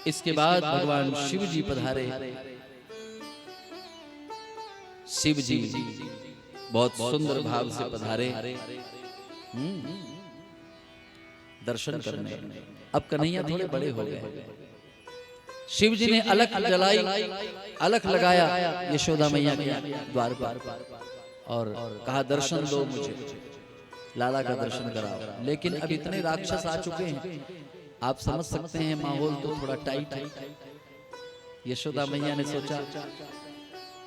इसके बाद भगवान शिव जी पधारे। शिव जी बहुत सुंदर भाव से पधारे दर्शन करने। अब कन्हैया थोड़े बड़े हो गए। शिव जी ने अलख जलाई, अलख लगाया यशोदा मैया के द्वार पर और कहा दर्शन दो मुझे, लाला का दर्शन कराओ। लेकिन अब इतने राक्षस आ चुके हैं, आप समझ सकते हैं माहौल तो थोड़ा टाइट है। यशोदा मैया ने सोचा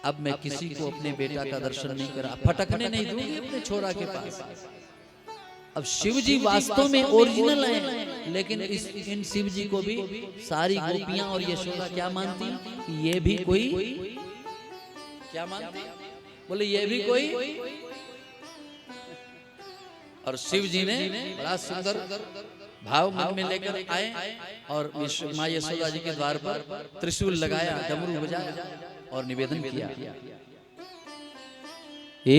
अब मैं किसी को अपने बेटा का दर्शन नहीं करा, फटकने नहीं दूंगी अपने छोरा के पास। अब शिव जी वास्तव में ओरिजिनल हैं, लेकिन इन शिव जी को भी सारी गोपियां और यशोदा क्या मानती कि ये भी कोई क्या मानती, बोले ये भी कोई। और शिव जी ने बड़ा सुंदर भाव मन में लेकर आए और माँ यशोदा जी के द्वार पर त्रिशूल लगाया, डमरू बजाया और निवेदन किया, ए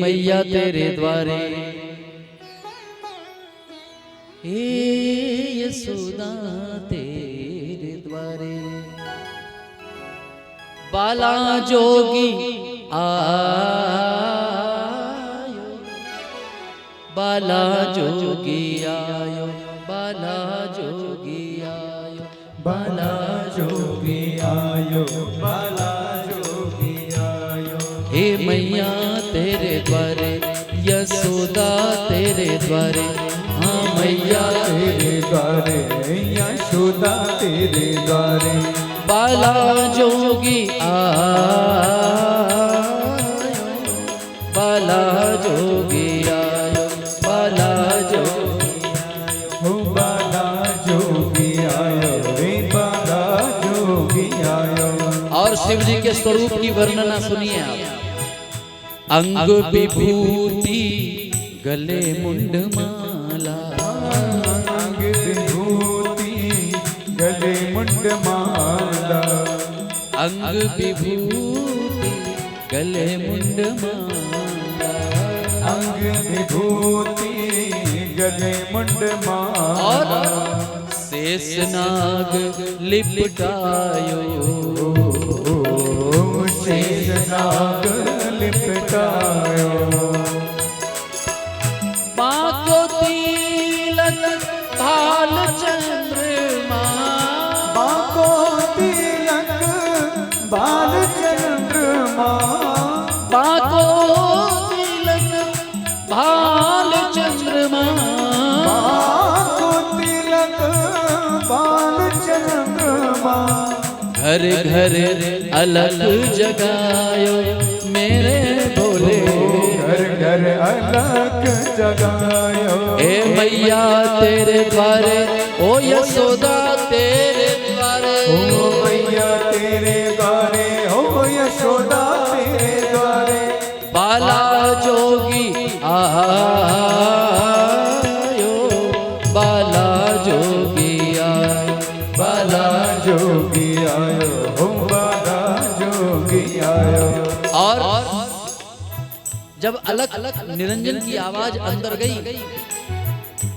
मैया तेरे द्वारे, ए यशोदा तेरे द्वारे, बाला जोगी आयो, बाला जोगी आयो, बाला जोगी आयो, बाला जोगी आयो, बाला जोगी आयो। हे मैया तेरे द्वारे, यशोदा तेरे द्वारे, हाँ मैया तेरे द्वारे, यशोदा तेरे द्वारे, बाला जोगी आयो, बाला जोगी आयो, बाला जोगी हो बाला जोगी आयो, रे बाला जोगी आयो। और शिव जी के स्वरूप की वर्णना सुनिए आप। अंग विभूति गले मुंड माला, अंग विभूति गले मुंड माला, अंग विभूति गले मुंड माला, अंग विभूति गले मुंड माला। और शेष नाग लिपटायो, शेष नाग लिपटायो, बाको तिलक भाल चंद्रमा, बाको तिलक बाल चंद्रमा, बाको तिलक भाल चंद्रमा, बाको तिलक बाल चंद्रमा। घर घर अलग जगायो मेरे भोले, घर घर अलग जगायो, हे मैया तेरे द्वारे, ओ यशोदा तेरे द्वारे, ओ मैया तेरे द्वारे, ओ यशोदा तेरे द्वारे, बाला जोगी आयो, बाला जोगी आयो, बाला जोगी आयो, हो बाला जोगी आयो। और जब अलग अलग निरंजन की आवाज अंदर गई,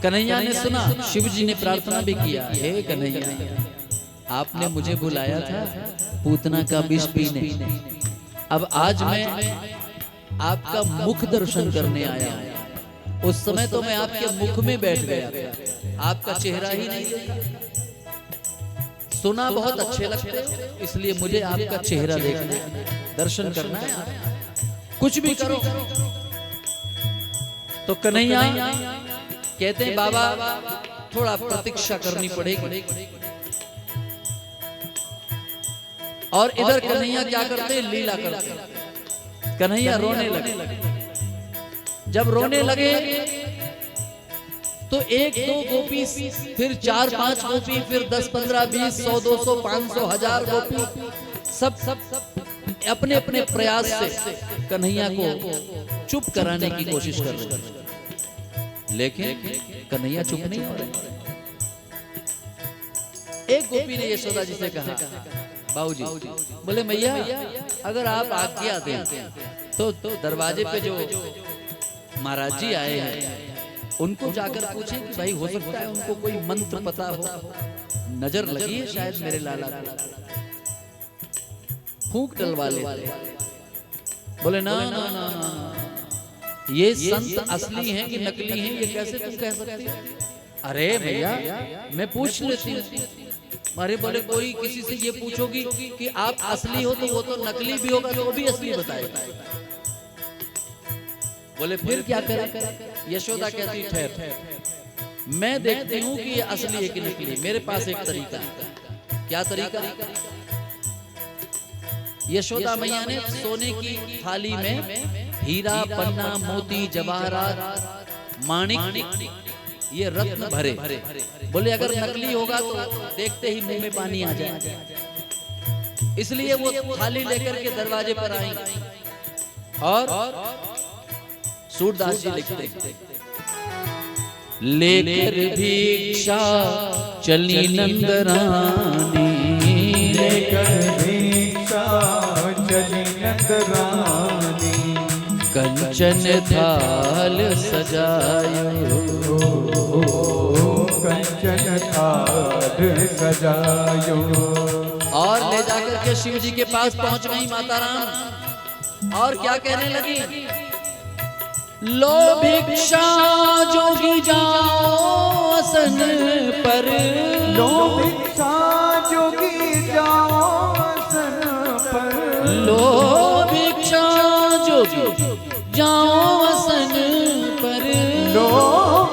कन्हैया ने सुना, शिव जी ने प्रार्थना भी किया, हे कन्हैया आपने मुझे बुलाया था पूतना का विष पीने, अब आज मैं आपका मुख दर्शन करने आया हूं। उस समय तो मैं आपके मुख में बैठ गया था, आपका चेहरा ही नहीं देखा। सुना बहुत अच्छे लगते हो, इसलिए मुझे आपका चेहरा देखना है, दर्शन करना है, कुछ भी करो। तो कन्हैया कहते हैं बाबा थोड़ा प्रतीक्षा करनी पड़ेगी। और इधर कन्हैया क्या करते हैं, लीला करते हैं। कन्हैया रोने लगे। जब रोने लगे तो एक दो गोपी, फिर 4-5 गोपी, फिर 10-15-20 100 200 500 1000 गोपी, सब अपने अपने प्रयास से कन्हैया को चुप कराने की कोशिश कर रहे हैं, लेकिन कन्हैया चुप नहीं हो रहे। एक गोपी ने यशोदा जी से कहा, बाबूजी, बोले मैया अगर आप आज्ञा दें तो दरवाजे पे जो महाराज जी आए हैं उनको जाकर पूछें कि भाई हो सकता है उनको कोई मंत्र पता हो, नजर लगी है शायद मेरे लाला को, फूंक डलवा लेते। बोले ना ना ना ना, ये संत असली हैं कि नकली हैं, ये कैसे तुम कह सकते हो? अरे भैया मैं पूछ लेती हूँ। अरे बोले कोई किसी से ये पूछोगी कि आप असली हो तो वो तो नकली भी होगा, तो वो भी असली बताएगा। बोले फिर क्या करें? यशोदा कहती ठहर, मैं देखती हूँ कि ये असली है कि नकली। मेरे पास एक तरीका है। क्या तरीका? यशोदा मैया ने सोने की थाली में हीरा, पन्ना, मोती, जवाहरात, माणिक, ये रत्न भरे। बोले अगर नकली होगा तो देखते ही मुंह में पानी आ जाए। इसलिए वो थाली लेकर के दरवाजे पर आई और सूरदास जी लिखते, लेकर भिक्षा चली नंदरानी, लेकर भिक्षा चली नंदरानी, कंचन थाल सजायो, कंचन थाल सजायो। और ले जाकर के शिव जी के पास पहुंच गई माता राम और क्या कहने लगी? लो भिक्षा जोगी जाओ आसन पर, लो भिक्षा जोगी जाओ आसन पर, लो भिक्षा जोगी जाओ आसन पर, लो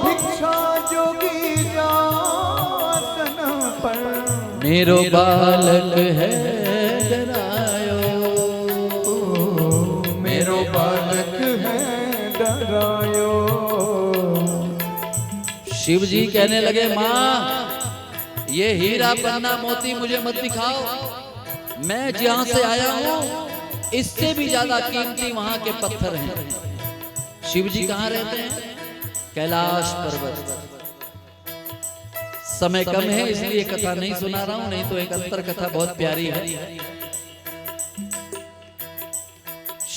भिक्षा जोगी जाओ आसन पर, मेरो बालक है डरायो, मेरो बालक है डरायो। शिव जी कहने लगे, माँ ये हीरा, पन्ना, मोती मुझे मत दिखाओ। मैं जहां से आया हूं इससे भी ज्यादा कीमती वहां के पत्थर हैं। शिव जी कहाँ रहते हैं? कैलाश पर्वत। समय कम है इसलिए कथा नहीं सुना रहा हूं, नहीं तो एक अंतर कथा बहुत प्यारी है।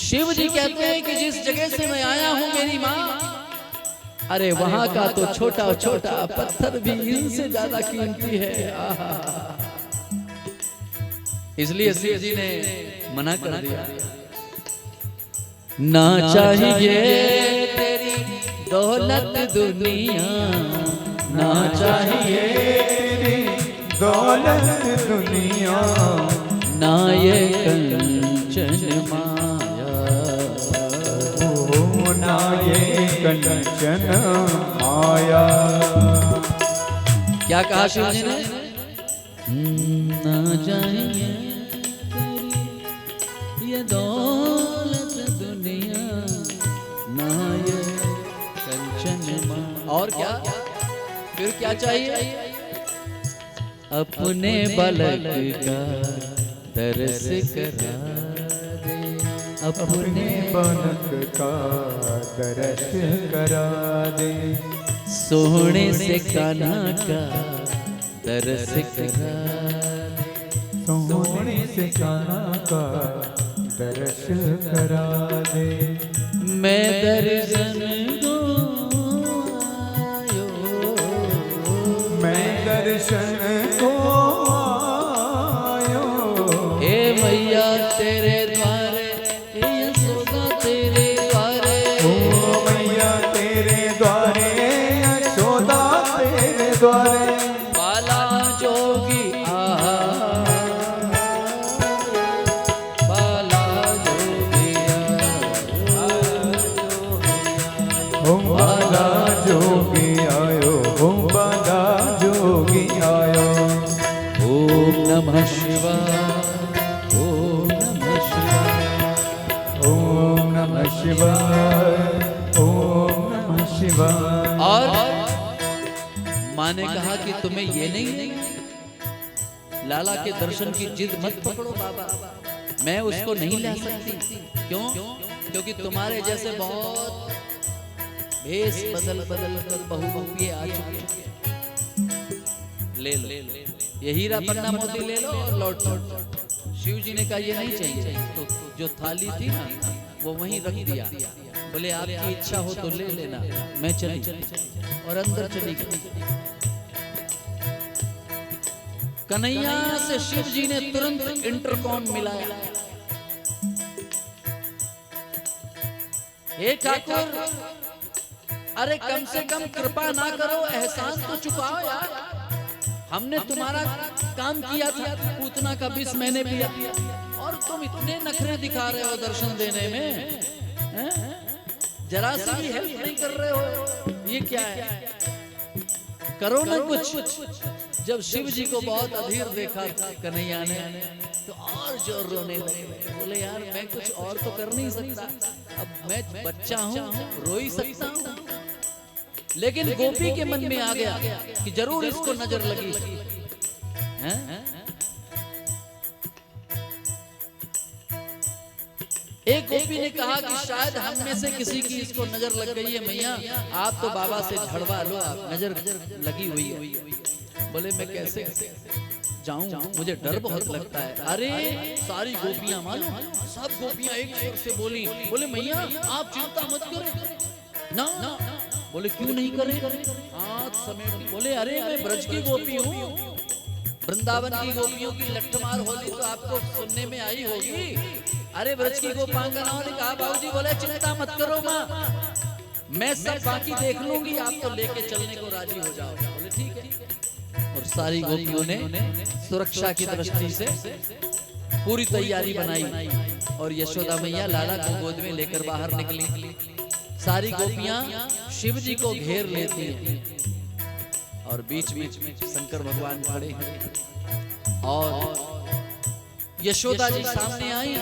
शिव जी कहते हैं कि जिस जगह से मैं आया हूं मेरी माँ, अरे वहां का तो छोटा छोटा पत्थर भी इनसे ज्यादा कीमती है। इसलिए शिव जी ने मना कर दिया, ना चाहिए तेरी दौलत दुनिया, ना चाहिए तेरी दौलत दुनिया, ना ये कंचन माया, ओ ना ये कंचन माया। क्या कहा शिव जी ने? ना चाहिए तेरी ये दौलत दुनिया, ना ये कंचन माया। और क्या? फिर क्या चाहिए? अपने बालक का दर्श करा दे, अपने बालक का दर्श करा दे, सोने से कान्हा का दर्श करा दे, सोने से कान्हा का दर्श करा दे। मैं दर्शन को आयो, मैं दर्शन को आयो, हे मैया तेरे द्वारे, हे यशोदा तेरे द्वारे, ओ मैया तेरे द्वारे, यशोदा तेरे द्वारे, बाला जोगी आया, बाला जोगी ओ बाला जोगी आयो, ओ बाला जोगी आयो। ओम नमः शिवाय, ओम नमः शिवाय, ओम नमः शिवाय, ओम नमः शिवाय। और माँ ने कहा कि तुम्हें ये नहीं, लाला के दर्शन की जिद मत पकड़ो बाबा, मैं उसको नहीं ला सकती। क्यों? क्योंकि तुम्हारे जैसे बहुत भेष बदल बदल कर बहुरूपिये आ चुके हैं। ले लो ये हीरा, पन्ना, मोती ले लो और लौट लो। शिव जी ने कहा ये नहीं चाहिए, तो जो थाली थी ना वो वहीं रख दिया। बोले आपकी इच्छा हो तो ले लेना, मैं चली। और अंदर चली गई। कन्हैया से शिव जी ने तुरंत इंटरकॉम मिलाया। हे ठाकुर, अरे कम से कम कृपा ना करो, एहसान तो चुकाओ यार। हमने तुम्हारा काम किया था, पूतना का विष मैंने पिया, और तुम इतने नखरे दिखा रहे हो दर्शन देने में, जरा सी भी हेल्प नहीं कर रहे हो, ये क्या है? करो ना कुछ। जब शिव जी को बहुत अधीर देखा कन्हैया ने तो और जोर रोने लगे। बोले यार मैं कुछ और तो कर नहीं सकता, अब मैं बच्चा हूँ, रो ही सकता हूँ। लेकिन गोपी के मन में आ गया कि जरूर इसको नजर लगी है? एक गोपी ने कहा कि शायद हम में से किसी की इसको नजर लग गई है मैया, आप तो बाबा से झड़वा लो, नजर लगी हुई है। बोले मैं कैसे जाऊं, मुझे डर बहुत लगता है। अरे सारी गोपियां मालूम, सब गोपियां एक स्वर से बोली, बोले मैया आप चिंता मत करो ना। बोले क्यों नहीं करे? हाथ समेट। बोले अरे मैं ब्रज की गोपी हूँ, वृंदावन की गोपियों की लट्ठमार होली तो आपको सुनने में आई होगी। अरे ब्रज की गोपांगनाओं ने कहा बाबूजी, बोले चिंता मत करो माँ, मैं सब बाकी देख लूंगी, आप तो लेके चलने को राजी हो जाओ। बोले ठीक है। और सारी गोपियों ने सुरक्षा की दृष्टि से पूरी तैयारी बनाई और यशोदा मैया लाला को गोद में लेकर बाहर निकली। सारी गोपियां शिव जी को घेर लेती हैं और बीच बीच में शंकर भगवान खड़े हैं। और यशोदा जी सामने आई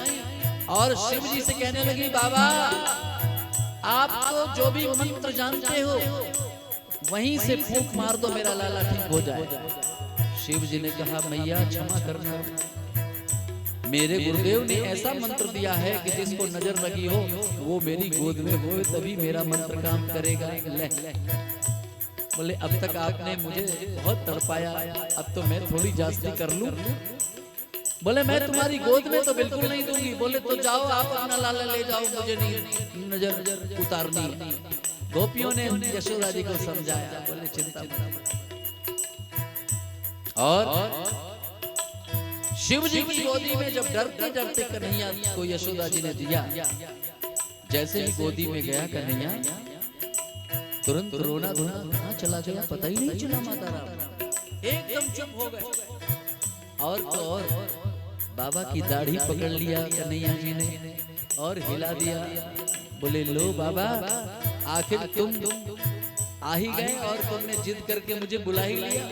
और शिव जी से कहने लगी, बाबा आप तो जो भी मंत्र जानते हो वहीं से फूंक मार दो, मेरा लाला ठीक हो जाए। शिव जी ने कहा, मैया क्षमा करना, मेरे गुरुदेव ने ऐसा मंत्र दिया है कि जिसको नजर लगी हो वो मेरी गोद में हो, तभी मेरा मंत्र काम करेगा। ले। बोले अब तक आपने मुझे बहुत तड़पाया, अब तो मैं थोड़ी जास्ती कर लूं। बोले मैं तुम्हारी गोद में तो बिल्कुल नहीं दूंगी। बोले तो जाओ आप अपना लाला ले जाओ, मुझे नहीं नजर उतारनी है। गोपियों ने यशोदा जी को समझाया। बोले चिंता मत। और शिव जी की गोदी में जब डरते डरते कन्हैया को यशोदा जी ने दिया, जैसे ही गोदी में गया कन्हैया तुरंत रोना धोना चला गया, पता ही नहीं चला माता राम एकदम चुप हो गए। और तो और बाबा की दाढ़ी पकड़ लिया कन्हैया जी ने और हिला दिया। बोले लो बाबा, आखिर तुम आ ही गए और तुमने जिद करके मुझे बुला ही लिया।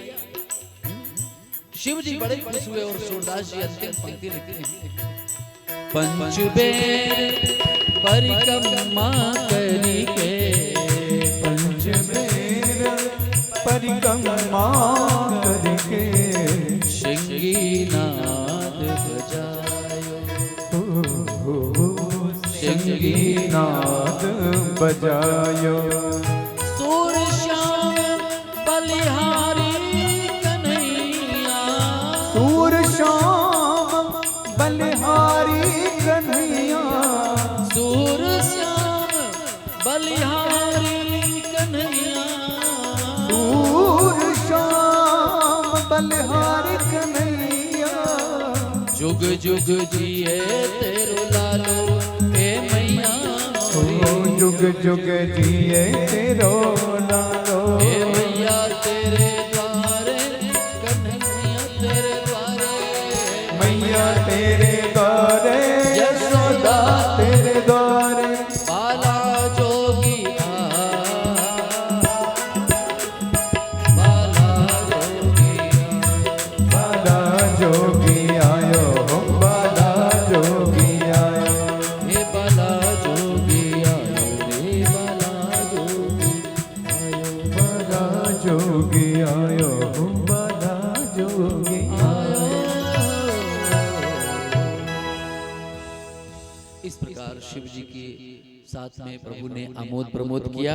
शिव जी बड़े खुश हुए और सूरदास जी अंतिम पंक्ति लिखते हैं, पंचबेर परिक्रमा करिके, पंचबेर परिक्रमा करके, सिंगीनाद बजायो, सिंगीनाद बजायो, सूर श्याम बलिहारी कन्हैया, सूर श्याम बलिहारी कन्हैया, सूर श्याम बलिहारी कन्हैया, सूर श्याम बलिहारी कन्हैया, जुग जुग जिए तेरो लालो हे मैया, जुग जुग जिए तेरो लालो, हे मैया तेरे द्वारे कन्हैया तेरे द्वारे, मैया तेरे द्वारे, यशोदा तेरे द्वारे, बाला जोगी बाला जोगी आयो, बाला जोगी आयो, हे बाला जोगी आयो रे बाला जोगी आयो, बाला जोगी आयो। इस प्रकार शिव जी के साथ में प्रभु ने आमोद प्रमोद किया।